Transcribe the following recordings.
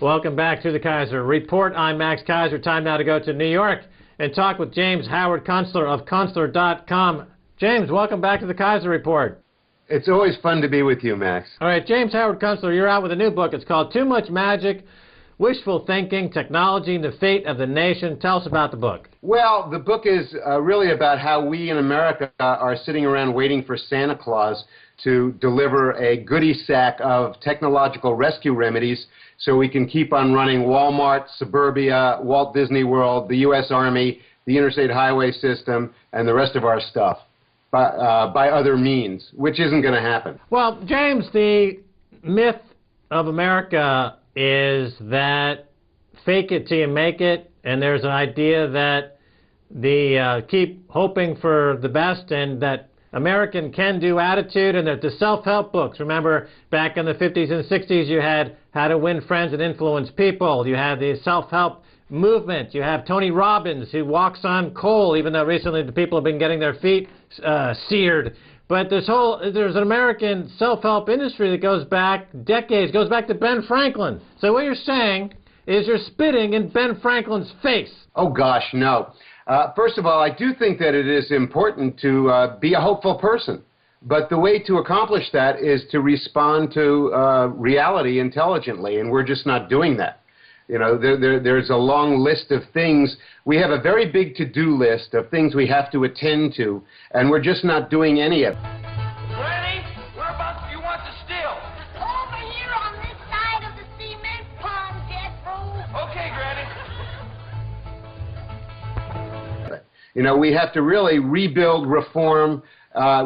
Welcome back to the Keiser Report. I'm Max Keiser. Time now to go to New York and talk with James Howard Kunstler of Kunstler.com. James, welcome back to the Keiser Report. It's always fun to be with you, Max. All right, James Howard Kunstler, you're out with a new book. It's called Too Much Magic, Wishful Thinking, Technology, and the Fate of the Nation. Tell us about the book. Well, the book is really about how we in America are sitting around waiting for Santa Claus to deliver a goodie sack of technological rescue remedies so we can keep on running Walmart, Suburbia, Walt Disney World, the U.S. Army, the interstate highway system, and the rest of our stuff by other means, which isn't going to happen. Well, James, the myth of America is that fake it till you make it, and there's an idea that the keep hoping for the best and that American can-do attitude, and the self-help books. Remember, back in the 50s and 60s, you had How to Win Friends and Influence People. You had the self-help movement. You have Tony Robbins, who walks on coal, even though recently the people have been getting their feet seared. But there's an American self-help industry that goes back decades, goes back to Ben Franklin. So what you're saying is you're spitting in Ben Franklin's face. Oh, gosh, no. First of all, I do think that it is important to be a hopeful person. But the way to accomplish that is to respond to reality intelligently, and we're just not doing that. You know, there's a long list of things. We have a very big to-do list of things we have to attend to, and we're just not doing any of it. Granny, whereabouts do you want to steal? Over here on this side of the cement pond, Jethro. Okay, Granny. You know, we have to really rebuild, reform,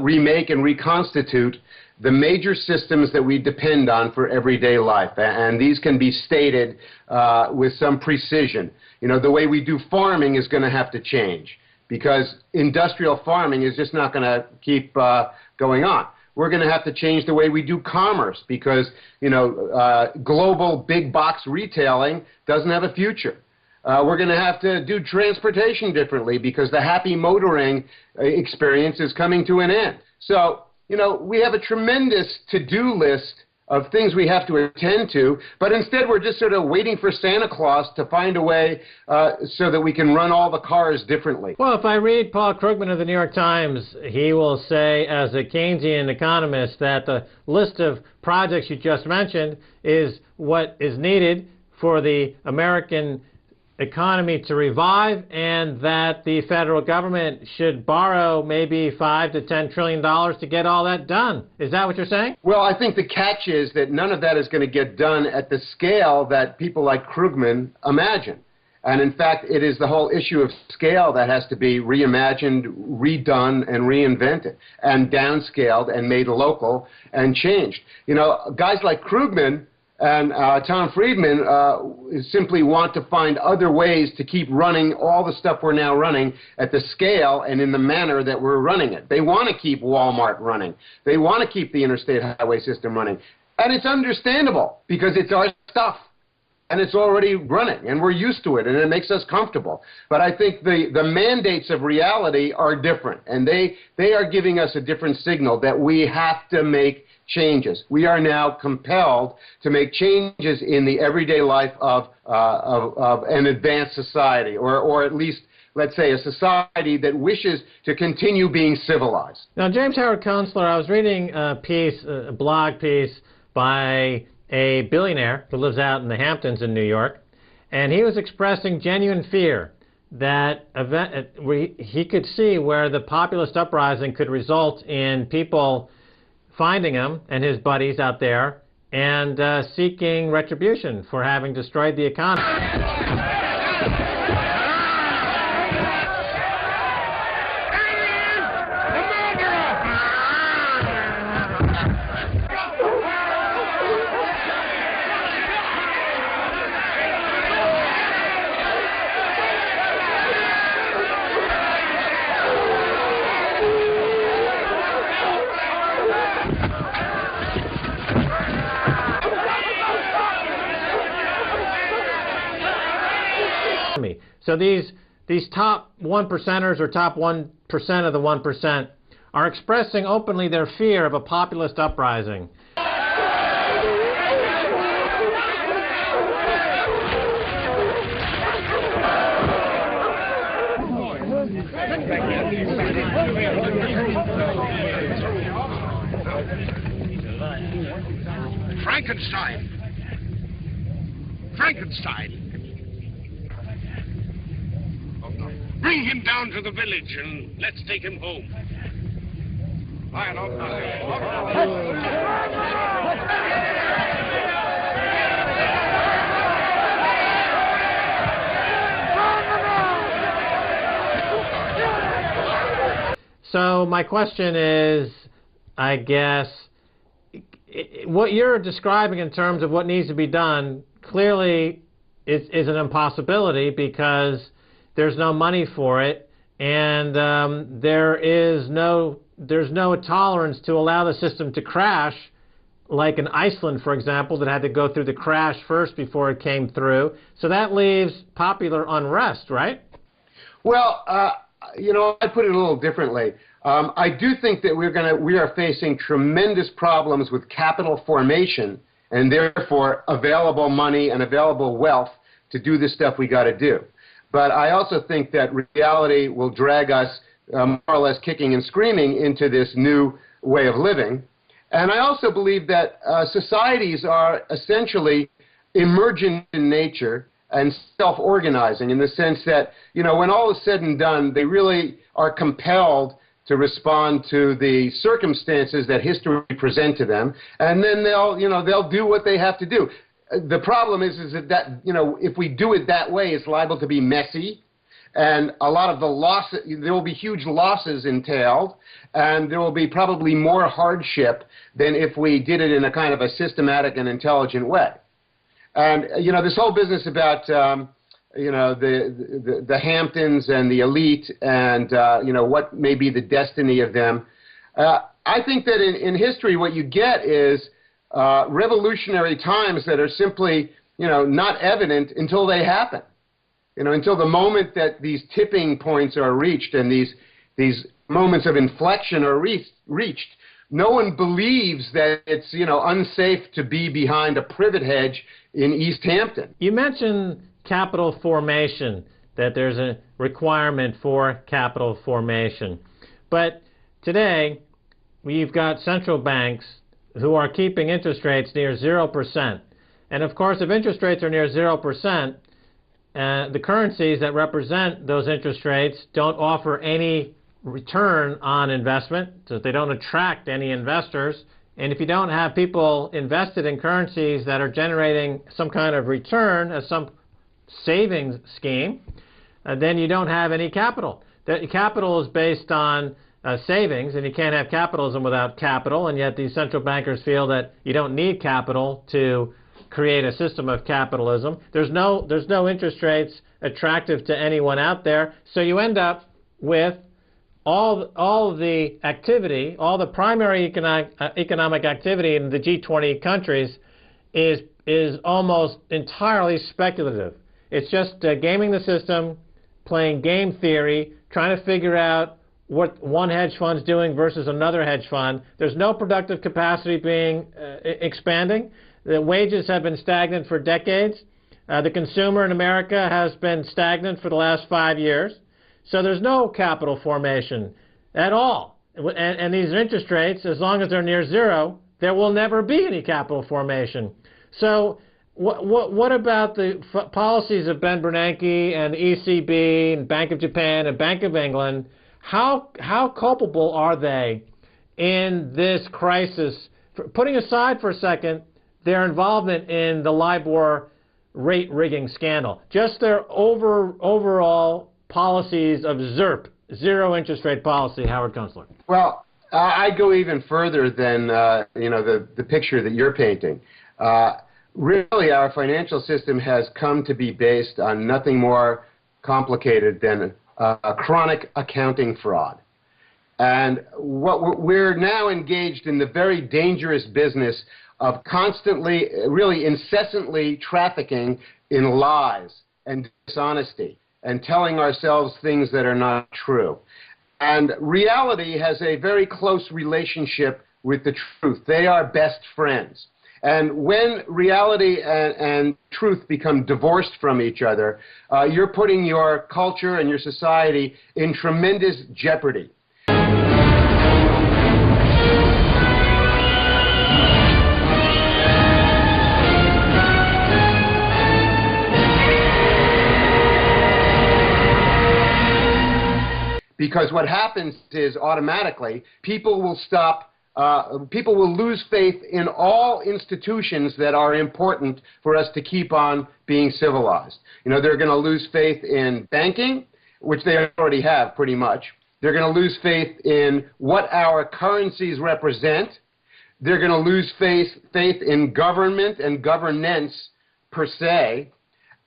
remake, and reconstitute the major systems that we depend on for everyday life. And these can be stated with some precision. You know, the way we do farming is going to have to change because industrial farming is just not going to keep going on. We're going to have to change the way we do commerce because, you know, global big box retailing doesn't have a future. We're going to have to do transportation differently because the happy motoring experience is coming to an end. So, you know, we have a tremendous to-do list of things we have to attend to, but instead we're just sort of waiting for Santa Claus to find a way so that we can run all the cars differently. Well, if I read Paul Krugman of the New York Times, he will say, as a Keynesian economist, that the list of projects you just mentioned is what is needed for the American economy to revive, and that the federal government should borrow maybe $5 to $10 trillion to get all that done. Is that what you're saying? Well, I think the catch is that none of that is going to get done at the scale that people like Krugman imagine. And in fact, it is the whole issue of scale that has to be reimagined, redone, and reinvented, and downscaled, and made local, and changed. You know, guys like Krugman and Tom Friedman simply want to find other ways to keep running all the stuff we're now running at the scale and in the manner that we're running it. They want to keep Walmart running. They want to keep the interstate highway system running. And it's understandable because it's our stuff. And it's already running, and we're used to it, and it makes us comfortable. But I think the mandates of reality are different, and they are giving us a different signal that we have to make changes. We are now compelled to make changes in the everyday life of an advanced society, or at least, let's say, a society that wishes to continue being civilized. Now, James Howard Kunstler, I was reading a blog piece by a billionaire who lives out in the Hamptons in New York, and he was expressing genuine fear that he could see where the populist uprising could result in people finding him and his buddies out there and seeking retribution for having destroyed the economy. So these top 1%ers or top 1% of the 1% are expressing openly their fear of a populist uprising. Frankenstein! Frankenstein! Bring him down to the village and let's take him home. So my question is, I guess, what you're describing in terms of what needs to be done clearly is an impossibility because there's no money for it, and there's no tolerance to allow the system to crash, like in Iceland, for example, that had to go through the crash first before it came through. So that leaves popular unrest, right? Well, I put it a little differently. I do think that we are facing tremendous problems with capital formation and therefore available money and available wealth to do the stuff we got to do. But I also think that reality will drag us more or less kicking and screaming into this new way of living. And I also believe that societies are essentially emergent in nature and self-organizing in the sense that, when all is said and done, they really are compelled to respond to the circumstances that history present to them, and then they'll do what they have to do. The problem is that if we do it that way, it's liable to be messy, and a lot of the losses, there will be huge losses entailed, and there will be probably more hardship than if we did it in a kind of a systematic and intelligent way. And this whole business about the Hamptons and the elite and what may be the destiny of them. I think that in history, what you get is revolutionary times that are simply not evident until they happen. Until the moment that these tipping points are reached and these moments of inflection are reached. No one believes that it's unsafe to be behind a privet hedge in East Hampton. You mentioned capital formation, that there's a requirement for capital formation. But today, we've got central banks who are keeping interest rates near 0%. And of course, if interest rates are near 0%, the currencies that represent those interest rates don't offer any return on investment, so they don't attract any investors. And if you don't have people invested in currencies that are generating some kind of return as some savings scheme, then you don't have any capital. The capital is based on savings, and you can't have capitalism without capital, and yet these central bankers feel that you don't need capital to create a system of capitalism. There's no interest rates attractive to anyone out there, so you end up with all of the activity, all the primary economic activity in the G20 countries is almost entirely speculative. It's just gaming the system, playing game theory, trying to figure out what one hedge fund's doing versus another hedge fund. There's no productive capacity being expanding. The wages have been stagnant for decades. The consumer in America has been stagnant for the last 5 years. So there's no capital formation at all. And these interest rates, as long as they're near zero, there will never be any capital formation. So what about the policies of Ben Bernanke and the ECB and Bank of Japan and Bank of England? How culpable are they in this crisis? Putting aside for a second their involvement in the LIBOR rate rigging scandal, just their overall policies of ZIRP, zero interest rate policy, Howard Kunstler. Well, I go even further than the picture that you're painting. Really, our financial system has come to be based on nothing more complicated than a chronic accounting fraud. And we're now engaged in the very dangerous business of constantly, really incessantly trafficking in lies and dishonesty and telling ourselves things that are not true. And reality has a very close relationship with the truth. They are best friends. And when reality and truth become divorced from each other, you're putting your culture and your society in tremendous jeopardy. because what happens is automatically people will people will lose faith in all institutions that are important for us to keep on being civilized. You know, they're going to lose faith in banking, which they already have pretty much. They're going to lose faith in what our currencies represent. They're going to lose faith in government and governance per se.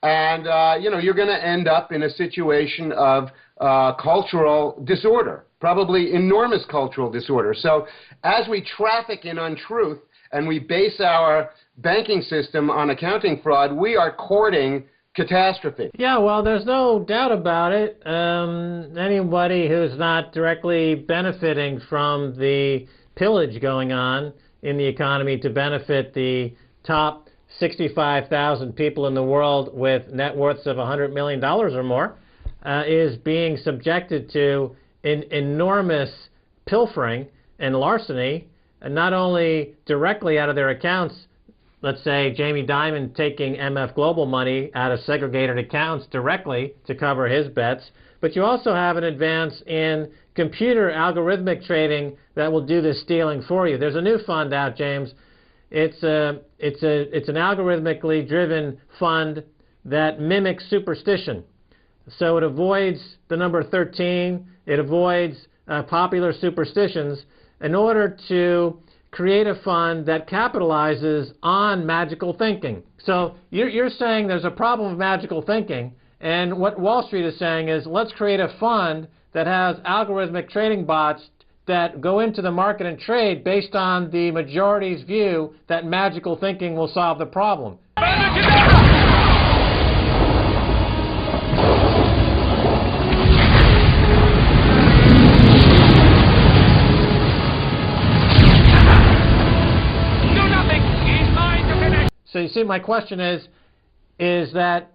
And, you know, you're going to end up in a situation of cultural disorder, probably enormous cultural disorder. So as we traffic in untruth and we base our banking system on accounting fraud, we are courting catastrophe. Yeah, well, there's no doubt about it. Anybody who's not directly benefiting from the pillage going on in the economy to benefit the top 65,000 people in the world with net worths of $100 million or more is being subjected to enormous pilfering and larceny, and not only directly out of their accounts. Let's say Jamie Dimon taking MF Global money out of segregated accounts directly to cover his bets, but you also have an advance in computer algorithmic trading that will do this stealing for you. There's a new fund out, James. It's an algorithmically driven fund that mimics superstition. So it avoids the number 13. It avoids popular superstitions in order to create a fund that capitalizes on magical thinking. So you're saying there's a problem with magical thinking, and what Wall Street is saying is let's create a fund that has algorithmic trading bots that go into the market and trade based on the majority's view that magical thinking will solve the problem. So you see, my question is that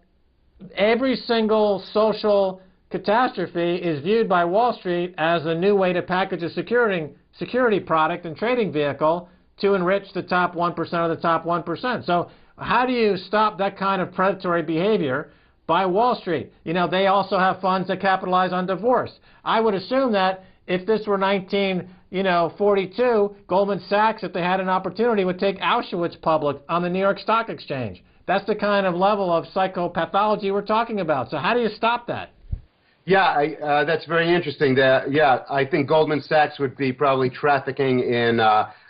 every single social catastrophe is viewed by Wall Street as a new way to package a security product and trading vehicle to enrich the top 1% of the top 1%. So how do you stop that kind of predatory behavior by Wall Street? You know, they also have funds that capitalize on divorce. I would assume that if this were 1942, Goldman Sachs, if they had an opportunity, would take Auschwitz public on the New York Stock Exchange. That's the kind of level of psychopathology we're talking about. So how do you stop that? Yeah, that's very interesting. I think Goldman Sachs would be probably trafficking in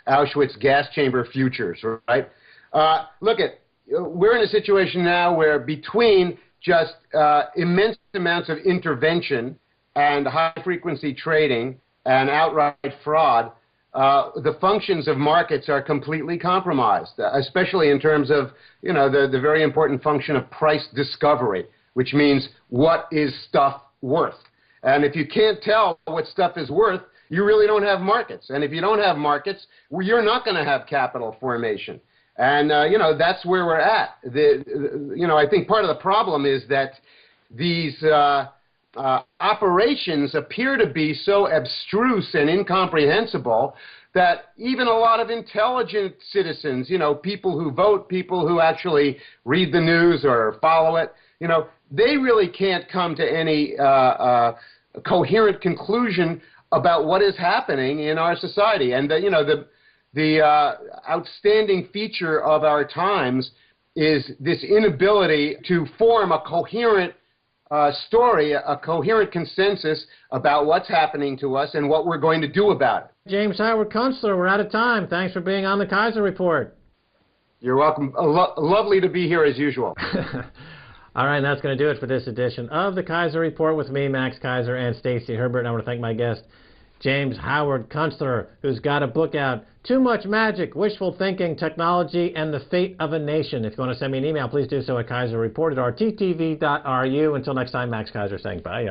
Auschwitz gas chamber futures, right? We're in a situation now where between just immense amounts of intervention and high-frequency trading and outright fraud, the functions of markets are completely compromised, especially in terms of, you know, the very important function of price discovery, which means what is stuff worth. And if you can't tell what stuff is worth, you really don't have markets. And if you don't have markets, well, you're not going to have capital formation. And, you know, that's where we're at. You know, I think part of the problem is that these operations appear to be so abstruse and incomprehensible that even a lot of intelligent citizens, you know, people who vote, people who actually read the news or follow it, you know, they really can't come to any coherent conclusion about what is happening in our society. And, you know, the outstanding feature of our times is this inability to form a coherent story, a coherent consensus about what's happening to us and what we're going to do about it. James Howard Kunstler, we're out of time. Thanks for being on the Keiser Report. You're welcome. Lovely to be here as usual. All right, and that's going to do it for this edition of the Keiser Report with me, Max Keiser, and Stacey Herbert. And I want to thank my guest, James Howard Kunstler, who's got a book out, Too Much Magic, Wishful Thinking, Technology, and the Fate of a Nation. If you want to send me an email, please do so at keiserreport@rttv.ru. Until next time, Max Keiser saying bye, y'all.